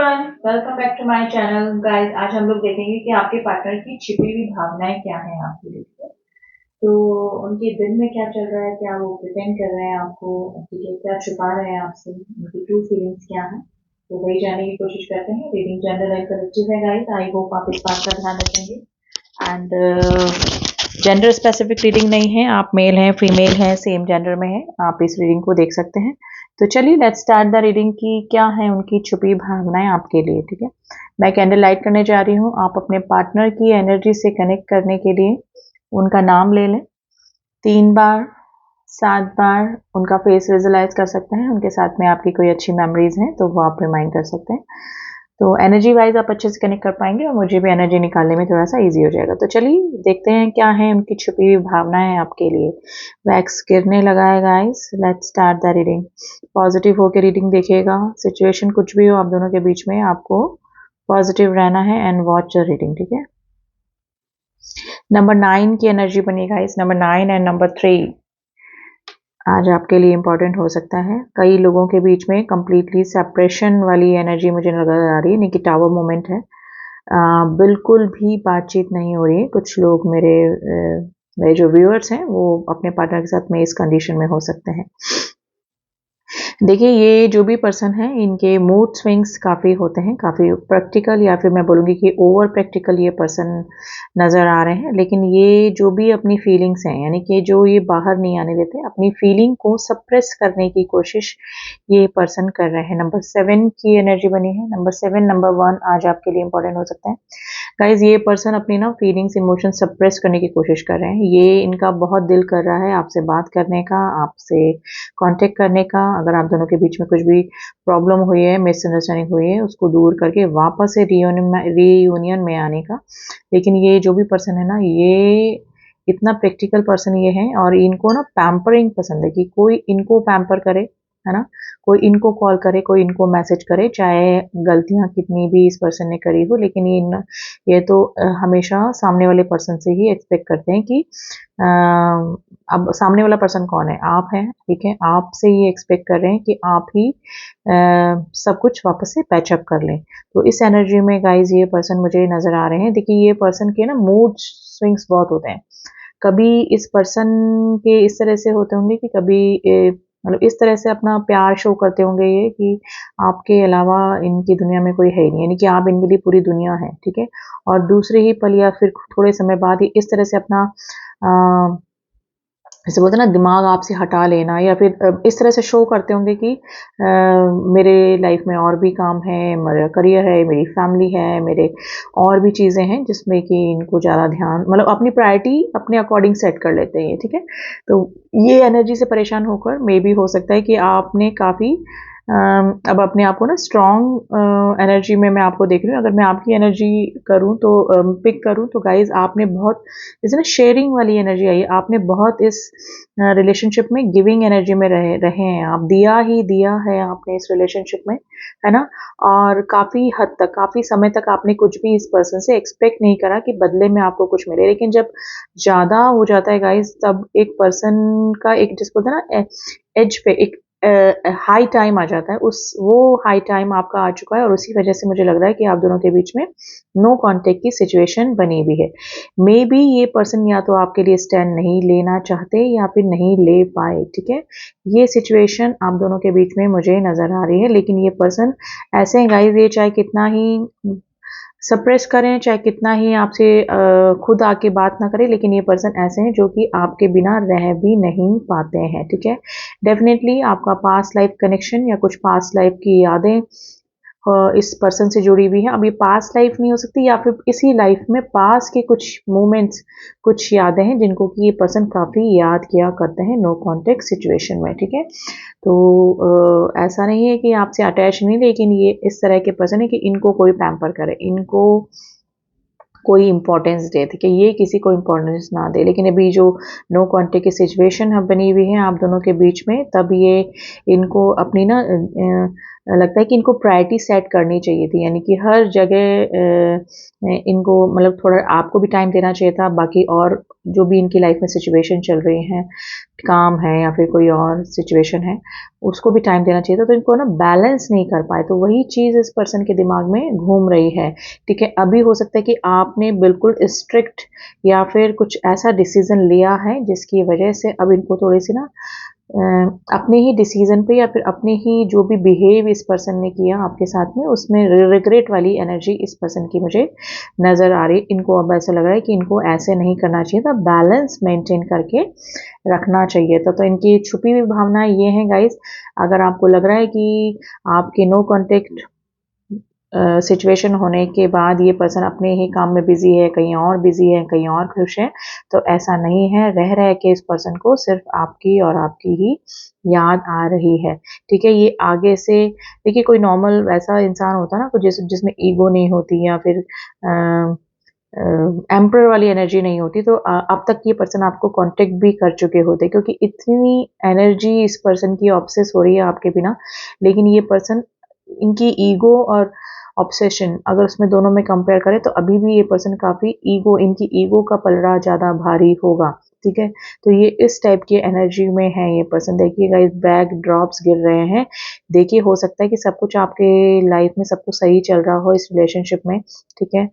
Everyone, welcome back to my channel. Guys, आज हम लोग देखेंगे कि आपके पार्टनर की छिपी हुई भावनाएं क्या हैं आपके लिए। तो उनके दिल में क्या चल रहा है, क्या वो प्रिटेंड कर रहे हैं आपको, ठीक है, क्या छुपा रहे हैं आपसे, उनकी ट्रू फीलिंग्स क्या है, तो वही जानने की कोशिश करते हैं। रीडिंग जनरल एंड कलेक्टिव है गाइस, आई होप आप इस बात का ध्यान रखेंगे। एंड जेंडर स्पेसिफिक रीडिंग नहीं है, आप मेल हैं फीमेल हैं सेम जेंडर में है, आप इस रीडिंग को देख सकते हैं। तो चलिए लेट्स स्टार्ट द रीडिंग की क्या है उनकी छुपी भावनाएं आपके लिए, ठीक है। मैं कैंडल लाइट करने जा रही हूँ। आप अपने पार्टनर की एनर्जी से कनेक्ट करने के लिए उनका नाम ले लें 3 बार 7 बार। उनका फेस विजुलाइज कर सकते हैं, उनके साथ में आपकी कोई अच्छी मेमोरीज हैं तो वो आप रिमाइंड कर सकते हैं। तो एनर्जी वाइज आप अच्छे से कनेक्ट कर पाएंगे और मुझे भी एनर्जी निकालने में थोड़ा सा इजी हो जाएगा। तो चलिए देखते हैं क्या है उनकी छुपी हुई भावनाएं आपके लिए। वैक्स गिरने लगा है guys, let's start the reading. Positive होकर रीडिंग देखिएगा, सिचुएशन कुछ भी हो आप दोनों के बीच में, आपको पॉजिटिव रहना है एंड वॉच द रीडिंग, ठीक है। नंबर 9 की एनर्जी बनी गाइस, नंबर 9 एंड नंबर 3 आज आपके लिए इंपॉर्टेंट हो सकता है। कई लोगों के बीच में कंप्लीटली सेपरेशन वाली एनर्जी मुझे नजर आ रही है, यानी कि टावर मोमेंट है। बिल्कुल भी बातचीत नहीं हो रही है। कुछ लोग मेरे जो व्यूअर्स हैं वो अपने पार्टनर के साथ में इस कंडीशन में हो सकते हैं। देखिए, ये जो भी पर्सन है इनके मूड स्विंग्स काफ़ी होते हैं, काफ़ी प्रैक्टिकल या फिर मैं बोलूँगी कि ओवर प्रैक्टिकल ये पर्सन नज़र आ रहे हैं। लेकिन ये जो भी अपनी फीलिंग्स हैं, यानी कि जो ये बाहर नहीं आने देते, अपनी फीलिंग को सप्रेस करने की कोशिश ये पर्सन कर रहे हैं। नंबर 7 की एनर्जी बनी है, नंबर 7 नंबर 1 आज आपके लिए इंपॉर्टेंट हो सकता है। गाइज, ये पर्सन अपनी ना फीलिंग्स इमोशन सप्रेस करने की कोशिश कर रहे हैं। ये इनका बहुत दिल कर रहा है आपसे बात करने का, आपसे कांटेक्ट करने का। अगर आप दोनों के बीच में कुछ भी प्रॉब्लम हुई है, मिसअंडरस्टैंडिंग हुई है, उसको दूर करके वापस से रीयूनियन में आने का। लेकिन ये जो भी पर्सन है ना, ये इतना प्रैक्टिकल पर्सन ये है और इनको ना पैम्परिंग पसंद है, कि कोई इनको पैम्पर करे, है ना। कोई इनको कॉल करे, कोई इनको मैसेज करे, चाहे गलतियां कितनी भी इस पर्सन ने करी हो। लेकिन ये तो हमेशा सामने वाले पर्सन से ही एक्सपेक्ट करते हैं कि अब सामने वाला पर्सन कौन है, आप हैं, ठीक है। आपसे ये एक्सपेक्ट कर रहे हैं कि आप ही सब कुछ वापस से पैचअप कर लें। तो इस एनर्जी में गाइज ये पर्सन मुझे नजर आ रहे हैं। देखिए, ये पर्सन के ना मूड स्विंग्स बहुत होते हैं। कभी इस पर्सन के इस तरह से होते होंगे कि कभी मतलब इस तरह से अपना प्यार शो करते होंगे ये, कि आपके अलावा इनकी दुनिया में कोई है ही नहीं, यानी कि आप इनके लिए पूरी दुनिया है, ठीक है। और दूसरे ही पल या फिर थोड़े समय बाद ही इस तरह से अपना जैसे बोलते हैं ना, दिमाग आपसे हटा लेना, या फिर इस तरह से शो करते होंगे कि मेरे लाइफ में और भी काम है, मेरा करियर है, मेरी फैमिली है, मेरे और भी चीज़ें हैं जिसमें कि इनको ज़्यादा ध्यान, मतलब अपनी प्रायोरिटी अपने अकॉर्डिंग सेट कर लेते हैं, ठीक है। तो ये एनर्जी से परेशान होकर मे बी हो सकता है कि आपने काफ़ी अब अपने आप को ना स्ट्रॉन्ग एनर्जी में मैं आपको देख रही हूँ। अगर मैं आपकी एनर्जी करूँ तो पिक करूँ तो गाइज, आपने बहुत जैसे ना शेयरिंग वाली एनर्जी आई है। आपने बहुत इस रिलेशनशिप में गिविंग एनर्जी में रहे हैं, आप दिया ही दिया है आपने इस रिलेशनशिप में, है ना। और काफ़ी हद तक, काफ़ी समय तक आपने कुछ भी इस पर्सन से एक्सपेक्ट नहीं करा कि बदले में आपको कुछ मिले। लेकिन जब ज़्यादा हो जाता है गाइज, तब एक पर्सन का एक जिसको बोलते हैं ना एज पे एक हाई टाइम आ जाता है। वो हाई टाइम आपका आ चुका है और उसी वजह से मुझे लग रहा है कि आप दोनों के बीच में नो कांटेक्ट की सिचुएशन बनी हुई है। मे बी ये पर्सन या तो आपके लिए स्टैंड नहीं लेना चाहते या फिर नहीं ले पाए, ठीक है। ये सिचुएशन आप दोनों के बीच में मुझे नजर आ रही है। लेकिन ये पर्सन ऐसे हैं गाइस, ये चाहे कितना ही सप्रेस करें, चाहे कितना ही आपसे खुद आके बात ना करें, लेकिन ये पर्सन ऐसे हैं जो कि आपके बिना रह भी नहीं पाते हैं, ठीक है। डेफिनेटली आपका पास्ट लाइफ कनेक्शन या कुछ पास्ट लाइफ की यादें इस पर्सन से जुड़ी हुई है। अब ये पास्ट लाइफ नहीं हो सकती, या फिर इसी लाइफ में पास के कुछ मोमेंट्स, कुछ यादें हैं जिनको कि ये पर्सन काफ़ी याद किया करते हैं नो कॉन्टेक्ट सिचुएशन में, ठीक है। तो ऐसा नहीं है कि आपसे अटैच नहीं, लेकिन ये इस तरह के पर्सन है कि इनको कोई पैम्पर करे, इनको कोई इंपॉर्टेंस दे, ठीक है, ये किसी को इंपॉर्टेंस ना दे। लेकिन अभी जो नो कॉन्टेक्ट की सिचुएशन बनी हुई है आप दोनों के बीच में, तब ये इनको अपनी ना लगता है कि इनको प्रायोरिटी सेट करनी चाहिए थी, यानी कि हर जगह इनको मतलब थोड़ा आपको भी टाइम देना चाहिए था, बाकी और जो भी इनकी लाइफ में सिचुएशन चल रही हैं, काम है या फिर कोई और सिचुएशन है, उसको भी टाइम देना चाहिए था। तो इनको ना बैलेंस नहीं कर पाए, तो वही चीज़ इस पर्सन के दिमाग में घूम रही है। ठीक है, अभी हो सकता है कि आपने बिल्कुल स्ट्रिक्ट या फिर कुछ ऐसा डिसीजन लिया है जिसकी वजह से अब इनको थोड़ी सी ना अपने ही डिसीजन पे या फिर अपने ही जो भी बिहेव इस पर्सन ने किया आपके साथ में, उसमें रिग्रेट वाली एनर्जी इस पर्सन की मुझे नज़र आ रही। इनको अब ऐसा लग रहा है कि इनको ऐसे नहीं करना चाहिए था, बैलेंस मेंटेन करके रखना चाहिए था। तो इनकी छुपी हुई भावनाएं ये हैं गाइस, अगर आपको लग रहा है कि आपके नो कॉन्टेक्ट सिचुएशन होने के बाद ये पर्सन अपने ही काम में बिजी है, कहीं और बिजी है, कहीं और खुश है, तो ऐसा नहीं है। रह रह के इस पर्सन को सिर्फ आपकी और आपकी ही याद आ रही है। ठीक है, ये आगे से देखिए, कोई नॉर्मल वैसा इंसान होता है ना, जिसमें ईगो नहीं होती या फिर एम्पर वाली एनर्जी नहीं होती, तो अब तक ये पर्सन आपको कांटेक्ट भी कर चुके होते, क्योंकि इतनी एनर्जी इस पर्सन की ऑब्सेस हो रही है आपके बिना। लेकिन ये पर्सन, इनकी ईगो और ऑब्सेशन अगर उसमें दोनों में कंपेयर करें, तो अभी भी ये पर्सन काफ़ी ईगो, इनकी ईगो का पलड़ा ज़्यादा भारी होगा। ठीक है, तो ये इस टाइप की एनर्जी में है ये पर्सन। देखिएगा, इस बैग ड्रॉप्स गिर रहे हैं। देखिए, हो सकता है कि सब कुछ आपके लाइफ में सब कुछ सही चल रहा हो इस रिलेशनशिप में। ठीक है,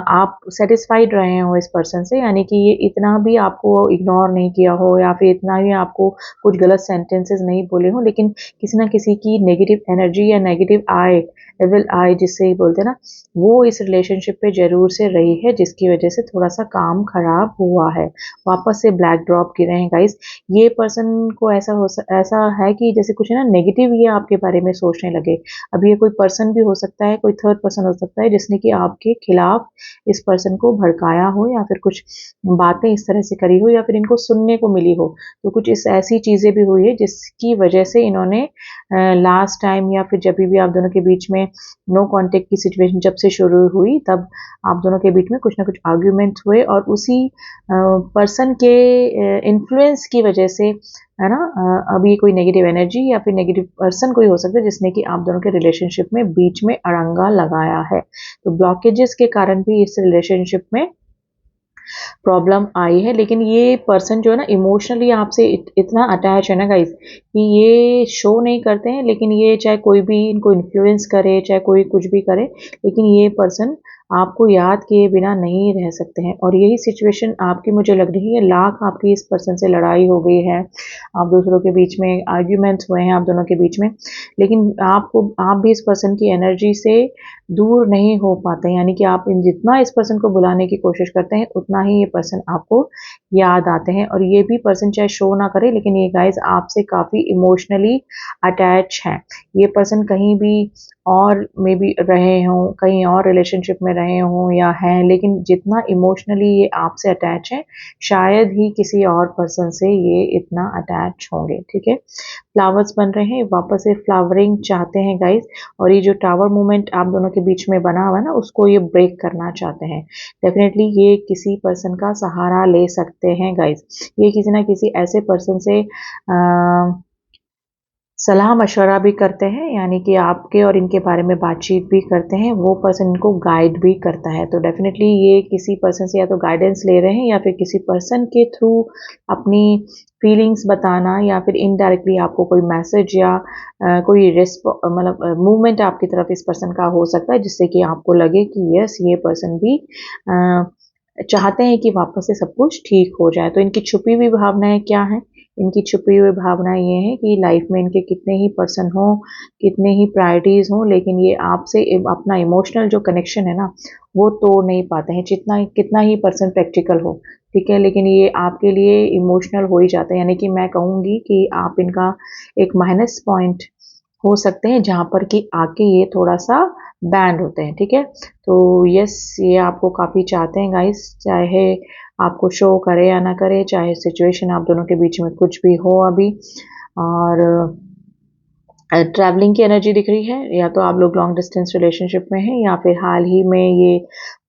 आप सेटिस्फाइड रहे हो इस पर्सन से, यानी कि ये इतना भी आपको इग्नोर नहीं किया हो या फिर इतना ही आपको कुछ गलत सेंटेंसेस नहीं बोले हो, लेकिन किसी ना किसी की नेगेटिव एनर्जी या नेगेटिव आई, एविल आई जिससे ही बोलते हैं ना, वो इस रिलेशनशिप पे जरूर से रही है, जिसकी वजह से थोड़ा सा काम खराब हुआ है। वापस से ब्लैक ड्रॉप गिरे हैं गाइस। ये पर्सन को ऐसा है कि जैसे कुछ है ना नेगेटिव ये आपके बारे में सोचने लगे। अब ये कोई पर्सन भी हो सकता है, कोई थर्ड पर्सन हो सकता है, जिसने कि आपके खिलाफ इस पर्सन को भड़काया हो या फिर कुछ बातें इस तरह से करी हो या फिर इनको सुनने को मिली हो। तो कुछ इस ऐसी चीज़ें भी हुई है जिसकी वजह से इन्होंने लास्ट टाइम या फिर जब भी आप दोनों के बीच में नो कांटेक्ट की सिचुएशन जब से शुरू हुई, तब आप दोनों के बीच में कुछ ना कुछ आर्ग्यूमेंट हुए, और उसी पर्सन के इन्फ्लुएंस की वजह से, है ना, अभी कोई नेगेटिव एनर्जी या फिर नेगेटिव पर्सन कोई हो सकता है जिसने कि आप दोनों के रिलेशनशिप में बीच में अड़ंगा लगाया है। तो ब्लॉकेजेस के कारण भी इस रिलेशनशिप में प्रॉब्लम आई है। लेकिन ये पर्सन जो है ना इमोशनली आपसे इतना अटैच है ना गाइस, कि ये शो नहीं करते हैं, लेकिन ये चाहे कोई भी इनको इन्फ्लुएंस करे, चाहे कोई कुछ भी करे, लेकिन ये पर्सन आपको याद किए बिना नहीं रह सकते हैं। और यही सिचुएशन आपकी मुझे लग रही है, लाख आपकी इस पर्सन से लड़ाई हो गई है, आप दूसरों के बीच में आर्ग्यूमेंट्स हुए हैं आप दोनों के बीच में, लेकिन आप भी इस पर्सन की एनर्जी से दूर नहीं हो पाते हैं। यानी कि आप जितना इस पर्सन को बुलाने की कोशिश करते हैं, उतना ही ये पर्सन आपको याद आते हैं। और ये भी पर्सन चाहे शो ना करे, लेकिन ये गाइस आपसे काफ़ी इमोशनली अटैच हैं। ये पर्सन कहीं भी और मे बी रहे हों, कहीं और रिलेशनशिप में रहे हों या हैं, लेकिन जितना इमोशनली ये आपसे अटैच हैं, शायद ही किसी और पर्सन से ये इतना अटैच होंगे। ठीक है, फ्लावर्स बन रहे हैं, वापस से फ्लावरिंग चाहते हैं गाइस। और ये जो टावर मूवमेंट आप दोनों के बीच में बना हुआ है ना, उसको ये ब्रेक करना चाहते हैं। डेफिनेटली ये किसी पर्सन का सहारा ले सकते हैं गाइस। ये किसी ना किसी ऐसे पर्सन से सलाह मशवरा भी करते हैं, यानी कि आपके और इनके बारे में बातचीत भी करते हैं, वो पर्सन इनको गाइड भी करता है। तो डेफिनेटली ये किसी पर्सन से या तो गाइडेंस ले रहे हैं या फिर किसी पर्सन के थ्रू अपनी फीलिंग्स बताना, या फिर इनडायरेक्टली आपको कोई मैसेज या कोई मतलब मूवमेंट आपकी तरफ इस पर्सन का हो सकता है, जिससे कि आपको लगे कि यस, ये पर्सन भी चाहते हैं कि वापस से सब कुछ ठीक हो जाए। तो इनकी छुपी हुई भावनाएं क्या हैं? इनकी छुपी हुई भावना ये है कि लाइफ में इनके कितने ही पर्सन हों, कितने ही प्रायोरिटीज हों, लेकिन ये आपसे अपना इमोशनल जो कनेक्शन है ना, वो तोड़ नहीं पाते हैं, जितना कितना ही पर्सन प्रैक्टिकल हो। ठीक है, लेकिन ये आपके लिए इमोशनल हो ही जाते हैं। यानी कि मैं कहूँगी कि आप इनका एक माइनस पॉइंट हो सकते हैं, जहाँ पर कि आके ये थोड़ा सा बैंड होते हैं। ठीक है, तो यस, ये आपको काफ़ी चाहते हैं गाइस, चाहे आपको शो करे या ना करे, चाहे सिचुएशन आप दोनों के बीच में कुछ भी हो अभी। और ट्रैवलिंग की एनर्जी दिख रही है, या तो आप लोग लॉन्ग डिस्टेंस रिलेशनशिप में हैं, या फिर हाल ही में ये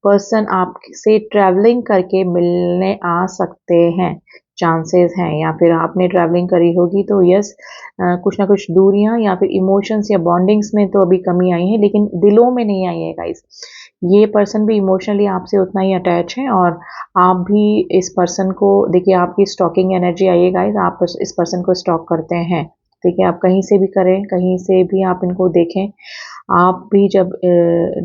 पर्सन आपसे ट्रैवलिंग करके मिलने आ सकते हैं। चांसेस हैं, या फिर आपने ट्रैवलिंग करी होगी तो यस, कुछ ना कुछ दूरियां या फिर इमोशंस या बॉन्डिंग्स में तो अभी कमी आई है, लेकिन दिलों में नहीं आई है गाइस। ये पर्सन भी इमोशनली आपसे उतना ही अटैच है, और आप भी इस पर्सन को देखिए, आपकी स्टॉकिंग एनर्जी आई है गाइस, आप इस पर्सन को स्टॉक करते हैं। ठीक है, आप कहीं से भी करें, कहीं से भी आप इनको देखें, आप भी जब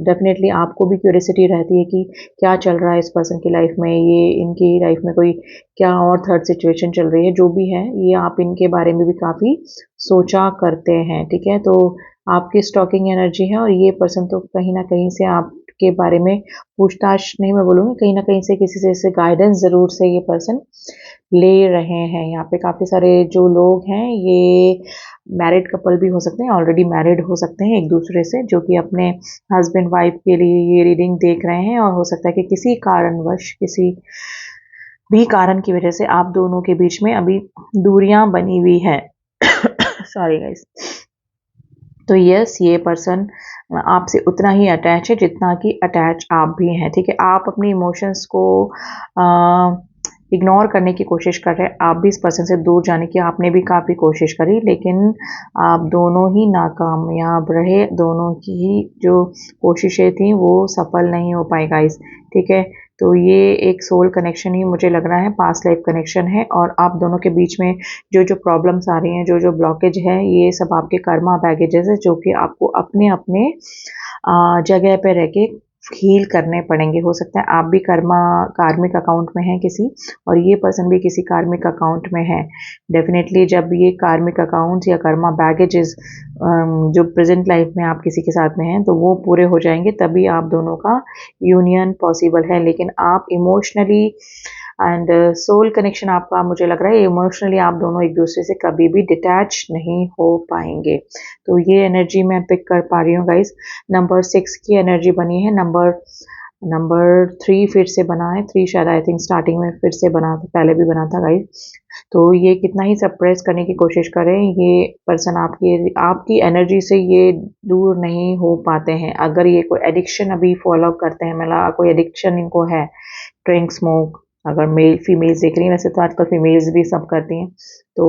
डेफिनेटली आपको भी क्यूरियोसिटी रहती है कि क्या चल रहा है इस पर्सन की लाइफ में, ये इनकी लाइफ में कोई क्या और थर्ड सिचुएशन चल रही है, जो भी है ये आप इनके बारे में भी काफ़ी सोचा करते हैं। ठीक है, तो आपकी स्टॉकिंग एनर्जी है, और ये पर्सन तो कहीं ना कहीं से आपके बारे में पूछताछ नहीं, मैं बोलूँगी कहीं ना कहीं से किसी से गाइडेंस ज़रूर से ये पर्सन ले रहे हैं। यहाँ पे काफ़ी सारे जो लोग हैं, ये मैरिड कपल भी हो सकते हैं, ऑलरेडी मैरिड हो सकते हैं एक दूसरे से, जो कि अपने हस्बैंड वाइफ के लिए ये रीडिंग देख रहे हैं, और हो सकता है कि किसी कारणवश, किसी भी कारण की वजह से आप दोनों के बीच में अभी दूरियां बनी हुई है। Sorry guys. तो यस, ये पर्सन आपसे उतना ही अटैच है जितना कि अटैच आप भी हैं। ठीक है, आप अपनी इमोशंस को इग्नोर करने की कोशिश कर रहे हैं, आप भी इस पर्सन से दूर जाने की आपने भी काफ़ी कोशिश करी, लेकिन आप दोनों ही नाकामयाब रहे, दोनों की जो कोशिशें थी वो सफल नहीं हो पाई गाइस। ठीक है, तो ये एक सोल कनेक्शन ही मुझे लग रहा है, पास्ट लाइफ कनेक्शन है, और आप दोनों के बीच में जो जो प्रॉब्लम्स आ रही हैं, जो जो ब्लॉकेज है, ये सब आपके कर्मा बैगेजेस है, जो कि आपको अपने अपने जगह पे रह के हील करने पड़ेंगे। हो सकता है आप भी कार्मिक अकाउंट में हैं किसी, और ये पर्सन भी किसी कार्मिक अकाउंट में है। डेफिनेटली जब ये कार्मिक अकाउंट्स या कर्मा बैगेजेस जो प्रेजेंट लाइफ में आप किसी के साथ में हैं, तो वो पूरे हो जाएंगे, तभी आप दोनों का यूनियन पॉसिबल है। लेकिन आप इमोशनली एंड सोल कनेक्शन आपका, मुझे लग रहा है इमोशनली आप दोनों एक दूसरे से कभी भी डिटैच नहीं हो पाएंगे। तो ये एनर्जी मैं पिक कर पा रही हूँ गाइस। नंबर 6 की एनर्जी बनी है, नंबर नंबर 3 फिर से बना है, 3 शायद आई थिंक स्टार्टिंग में फिर से बना था, पहले भी बना था गाइस। तो ये कितना ही सप्रेस करने की कोशिश करें, ये पर्सन आपकी आपकी एनर्जी से ये दूर नहीं हो पाते हैं। अगर ये कोई एडिक्शन अभी फॉलो करते हैं, मतलब कोई एडिक्शन इनको है, ड्रिंक स्मोक, अगर मेल फीमेल्स देख रही हैं, वैसे तो आजकल फीमेल्स भी सब करती हैं, तो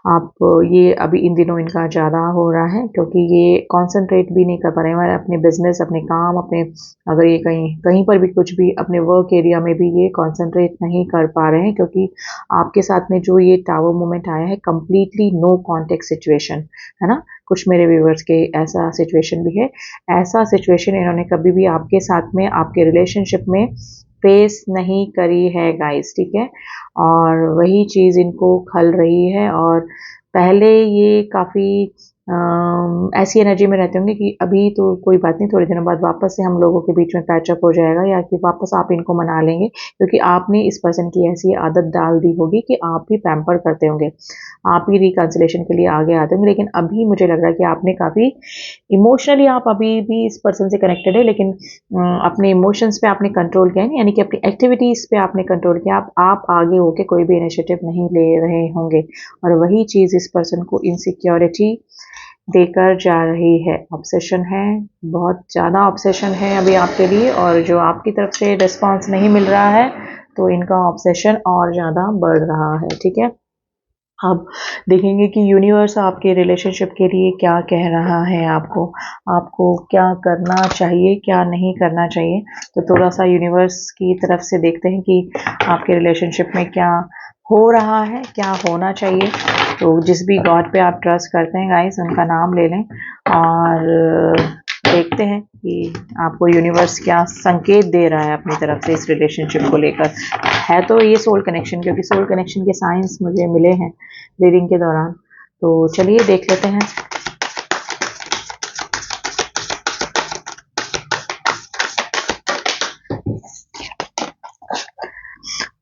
आप ये अभी इन दिनों इनका ज़्यादा हो रहा है, क्योंकि ये कंसंट्रेट भी नहीं कर पा रहे हैं अपने बिजनेस, अपने काम, अपने अगर ये कहीं कहीं पर भी कुछ भी अपने वर्क एरिया में भी ये कंसंट्रेट नहीं कर पा रहे हैं, क्योंकि आपके साथ में जो ये टावर मोमेंट आया है, कंप्लीटली नो कॉन्टेक्ट सिचुएशन है ना। कुछ मेरे व्यूवर्स के ऐसा सिचुएशन भी है, ऐसा सिचुएशन इन्होंने कभी भी आपके साथ में, आपके रिलेशनशिप में फेस नहीं करी है गाइस। ठीक है, और वही चीज़ इनको खल रही है, और पहले ये काफ़ी ऐसी एनर्जी में रहते होंगे कि अभी तो कोई बात नहीं, थोड़े दिनों बाद वापस से हम लोगों के बीच में पैचअप हो जाएगा, या कि वापस आप इनको मना लेंगे, क्योंकि आपने इस पर्सन की ऐसी आदत डाल दी होगी कि आप भी पैम्पर करते होंगे, आप ही रिकन्सिलेशन के लिए आगे आते होंगे। लेकिन अभी मुझे लग रहा है कि आपने काफ़ी इमोशनली आप अभी भी इस पर्सन से कनेक्टेड है, लेकिन अपने इमोशंस पे आपने कंट्रोल किया है, यानी कि अपनी एक्टिविटीज़ पे आपने कंट्रोल किया, आप आगे होके कोई भी इनिशिएटिव नहीं ले रहे होंगे, और वही चीज़ इस पर्सन को इनसिक्योरिटी देकर जा रही है। ऑब्सेशन है, बहुत ज़्यादा ऑब्सेशन है अभी आपके लिए, और जो आपकी तरफ से रिस्पॉन्स नहीं मिल रहा है, तो इनका ऑब्सेशन और ज़्यादा बढ़ रहा है। ठीक है, अब देखेंगे कि यूनिवर्स आपके रिलेशनशिप के लिए क्या कह रहा है, आपको आपको क्या करना चाहिए, क्या नहीं करना चाहिए। तो थोड़ा सा यूनिवर्स की तरफ से देखते हैं कि आपके रिलेशनशिप में क्या हो रहा है, क्या होना चाहिए। तो जिस भी गॉड पे आप ट्रस्ट करते हैं गाइस, उनका नाम ले लें, और देखते हैं कि आपको यूनिवर्स क्या संकेत दे रहा है अपनी तरफ से इस रिलेशनशिप को लेकर। है तो ये सोल कनेक्शन, क्योंकि सोल कनेक्शन के साइंस मुझे मिले हैं रीडिंग के दौरान, तो चलिए देख लेते हैं।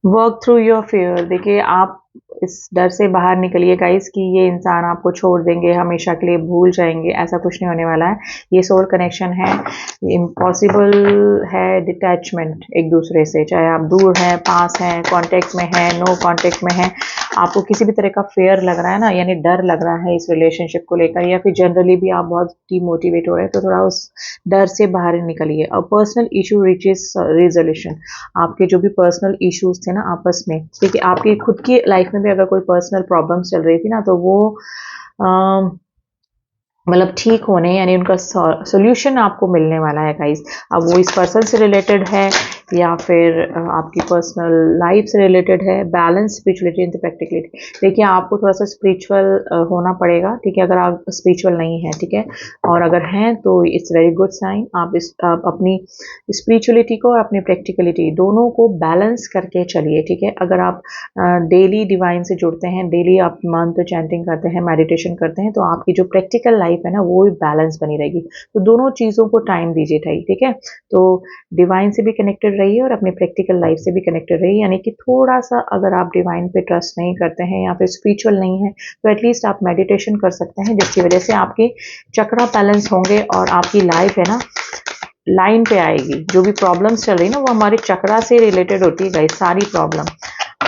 Work through your fear. देखिए, आप इस डर से बाहर निकलिए गाइस कि ये इंसान आपको छोड़ देंगे, हमेशा के लिए भूल जाएंगे, ऐसा कुछ नहीं होने वाला है। ये सोल कनेक्शन है, इम्पॉसिबल है डिटैचमेंट एक दूसरे से, चाहे आप दूर हैं, पास हैं, कांटेक्ट में हैं, नो कांटेक्ट में हैं। आपको किसी भी तरह का फेयर लग रहा है ना, यानी डर लग रहा है इस रिलेशनशिप को लेकर, या फिर जनरली भी आप बहुत डिमोटिवेट हो रहे हैं, तो थोड़ा उस डर से बाहर निकलिए। और पर्सनल इशू रीचेस रिजोल्यूशन, आपके जो भी पर्सनल इश्यूज थे ना आपस में, ठीक है, आपकी खुद की लाइफ में भी अगर कोई पर्सनल प्रॉब्लम्स चल रही थी ना, तो वो मतलब ठीक होने, यानी उनका सोल्यूशन आपको मिलने वाला है गाइस। अब वो इस पर्सन से रिलेटेड है या फिर आपकी पर्सनल लाइफ से रिलेटेड है। बैलेंस स्पिरिचुअलिटी एंड प्रैक्टिकलिटी, देखिए आपको थोड़ा सा स्पिरिचुअल होना पड़ेगा, ठीक है, अगर आप स्पिरिचुअल नहीं है, ठीक है, और अगर हैं तो इट्स वेरी गुड साइन। आप अपनी स्पिरिचुअलिटी को और अपनी प्रैक्टिकलिटी दोनों को बैलेंस करके चलिए, ठीक है। अगर आप डेली डिवाइन से जुड़ते हैं, डेली आप मंत्र चैंटिंग करते हैं, मेडिटेशन करते हैं, तो आपकी जो प्रैक्टिकल लाइफ है ना वो भी बैलेंस बनी रहेगी। तो दोनों चीज़ों को टाइम दीजिए, ठीक है। तो डिवाइन से भी कनेक्टेड रहिए और अपनी प्रैक्टिकल लाइफ से भी कनेक्टेड रहिए, यानी कि थोड़ा सा अगर आप डिवाइन पे ट्रस्ट नहीं करते हैं या फिर स्पिरिचुअल नहीं है, तो एटलीस्ट आप मेडिटेशन कर सकते हैं, जिसकी वजह से आपके चक्रा बैलेंस होंगे और आपकी लाइफ है ना लाइन पे आएगी। जो भी प्रॉब्लम्स चल रही है ना, वो हमारे चक्रा से रिलेटेड होती है गाइस, सारी प्रॉब्लम,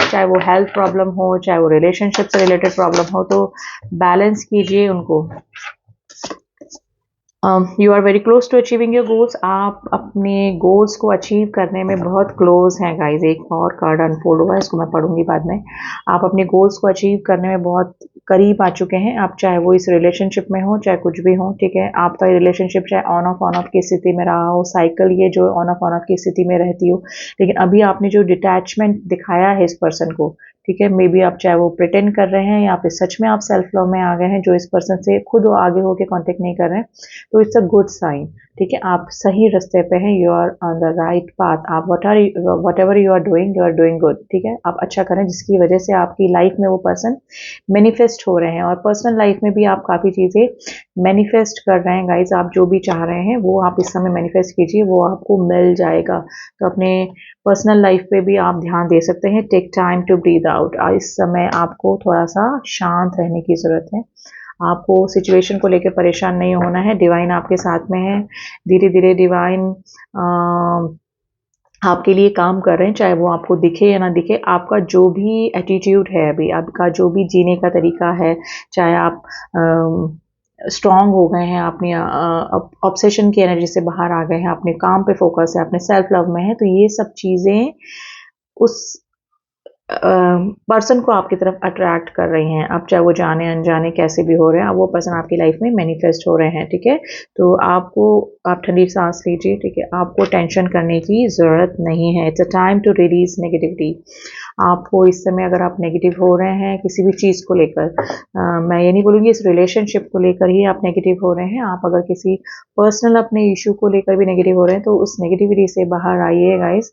चाहे वो हेल्थ प्रॉब्लम हो, चाहे वो रिलेशनशिप से रिलेटेड प्रॉब्लम हो, तो बैलेंस कीजिए उनको। You are very close to achieving your goals, आप अपने गोल्स को अचीव करने में बहुत क्लोज हैं गाइज। एक और कार्ड अनफोल्ड हुआ है, इसको मैं पढ़ूंगी बाद में। आप अपने गोल्स को अचीव करने में बहुत करीब आ चुके हैं, आप चाहे वो इस रिलेशनशिप में हो, चाहे कुछ भी हो, ठीक है। आपका रिलेशनशिप चाहे ऑन ऑफ की स्थिति में रहा हो, साइकिल ये जो ऑन ऑफ की स्थिति में रहती हो, लेकिन अभी आपने जो डिटैचमेंट दिखाया है इस पर्सन को, ठीक है, मे बी आप चाहे वो प्रिटेंड कर रहे हैं या फिर सच में आप सेल्फ लव में आ गए हैं, जो इस पर्सन से खुद आगे होके कांटेक्ट नहीं कर रहे हैं, तो इट्स अ गुड साइन, ठीक है। आप सही रास्ते पे हैं, you are on the right path. आप whatever you are doing good, ठीक है। आप अच्छा करें जिसकी वजह से आपकी लाइफ में वो पर्सन मैनिफेस्ट हो रहे हैं, और पर्सनल लाइफ में भी आप काफ़ी चीज़ें मैनिफेस्ट कर रहे हैं गाइज। आप जो भी चाह रहे हैं वो आप इस समय मैनिफेस्ट कीजिए, वो आपको मिल जाएगा। तो अपने पर्सनल लाइफ पे भी आप ध्यान दे सकते हैं। Take time to breathe out, इस समय आपको थोड़ा सा शांत रहने की ज़रूरत है। आपको सिचुएशन को लेकर परेशान नहीं होना है, डिवाइन आपके साथ में है। धीरे धीरे डिवाइन आपके लिए काम कर रहे हैं, चाहे वो आपको दिखे या ना दिखे। आपका जो भी एटीट्यूड है, अभी आपका जो भी जीने का तरीका है, चाहे आप स्ट्रांग हो गए हैं, अपनी ऑब्सेशन की एनर्जी से बाहर आ गए हैं, अपने काम पे फोकस है, अपने सेल्फ लव में है, तो ये सब चीज़ें उस पर्सन को आपकी तरफ अट्रैक्ट कर रही हैं। अब चाहे वो जाने अनजाने कैसे भी हो रहे हैं, अब वो पर्सन आपकी लाइफ में मैनिफेस्ट हो रहे हैं, ठीक है। तो आप ठंडी सांस लीजिए, ठीक है, आपको टेंशन करने की ज़रूरत नहीं है। It's a time to release negativity. आपको इस समय अगर आप नेगेटिव हो रहे हैं किसी भी चीज़ को लेकर, मैं ये नहीं बोलूँगी इस रिलेशनशिप को लेकर ही आप नेगेटिव हो रहे हैं, आप अगर किसी पर्सनल अपने इशू को लेकर भी नेगेटिव हो रहे हैं, तो उस नेगेटिविटी से बाहर आइए गाइस।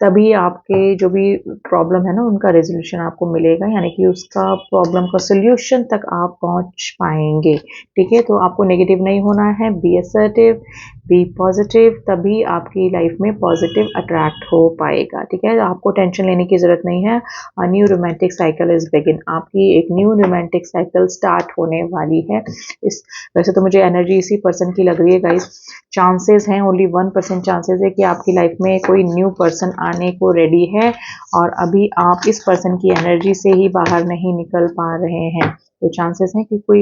तभी आपके जो भी प्रॉब्लम है ना उनका रेजोल्यूशन आपको मिलेगा, यानी कि उसका प्रॉब्लम का सोल्यूशन तक आप पहुंच पाएंगे, ठीक है। तो आपको नेगेटिव नहीं होना है, बी असर्टिव, बी पॉजिटिव, तभी आपकी लाइफ में पॉजिटिव अट्रैक्ट हो पाएगा, ठीक है। आपको टेंशन लेने की ज़रूरत नहीं है। A new romantic cycle is begin, आपकी एक न्यू रोमांटिक साइकिल स्टार्ट होने वाली है। इस वैसे तो मुझे एनर्जी इसी पर्सन की लग रही है गाइस। चांसेस हैं, ओनली 1% चांसेस है कि आपकी लाइफ में कोई न्यू पर्सन आने को रेडी है, और अभी आप इस पर्सन की एनर्जी से ही बाहर नहीं निकल पा रहे हैं। तो चांसेस हैं कि कोई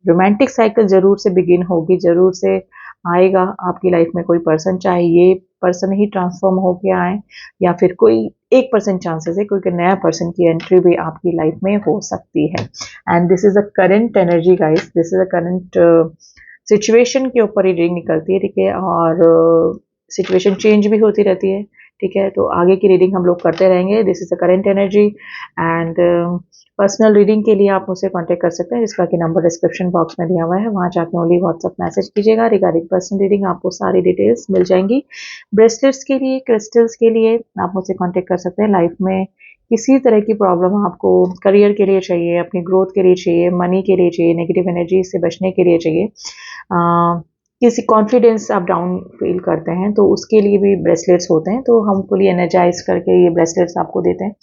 रोमांटिक साइकिल ज़रूर से बिगिन होगी, ज़रूर से आएगा आपकी लाइफ में कोई पर्सन, चाहे ये पर्सन ही ट्रांसफॉर्म होके आए या फिर कोई 1% चांसेस है क्योंकि नया पर्सन की एंट्री भी आपकी लाइफ में हो सकती है। And this is a current energy guys, this is a current situation के ऊपर ही रीडिंग निकलती है, ठीक है, और सिचुएशन चेंज भी होती रहती है, ठीक है। तो आगे की रीडिंग हम लोग करते रहेंगे। This is the current energy. And personal reading के लिए आप मुझसे कांटेक्ट कर सकते हैं, जिसका कि नंबर डिस्क्रिप्शन बॉक्स में दिया हुआ है, वहाँ जाके ओनली व्हाट्सअप मैसेज कीजिएगा। रिगार्डिंग पर्सनल रीडिंग आपको सारी डिटेल्स मिल जाएंगी। ब्रेसलेट्स के लिए, क्रिस्टल्स के लिए आप मुझसे कॉन्टेक्ट कर सकते हैं। लाइफ में किसी तरह की प्रॉब्लम आपको करियर के लिए चाहिए, अपनी ग्रोथ के लिए चाहिए, मनी के लिए चाहिए, नेगेटिव एनर्जी से बचने के लिए चाहिए, किसी कॉन्फिडेंस आप डाउन फील करते हैं तो उसके लिए भी ब्रेसलेट्स होते हैं, तो हम फुली एनर्जाइज करके ये ब्रेसलेट्स आपको देते हैं।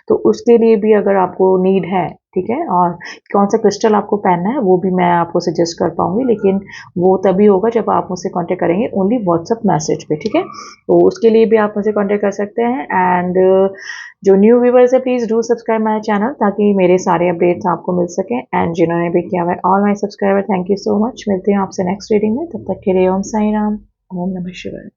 तो उसके लिए भी अगर आपको नीड है, ठीक है, और कौन सा क्रिस्टल आपको पहनना है वो भी मैं आपको सजेस्ट कर पाऊंगी, लेकिन वो तभी होगा जब आप मुझसे कांटेक्ट करेंगे ओनली व्हाट्सएप मैसेज पे, ठीक है। तो उसके लिए भी आप मुझे कांटेक्ट कर सकते हैं। एंड जो न्यू व्यूवर्स है please do subscribe my channel ताकि मेरे सारे अपडेट्स आपको मिल सकें। एंड जिन्होंने भी किया हुआ है, all my subscriber, thank you so much. मिलती हूँ आपसे नेक्स्ट रीडिंग में, तब तक के लिए ओम साई राम, ओम नमः शिवाय।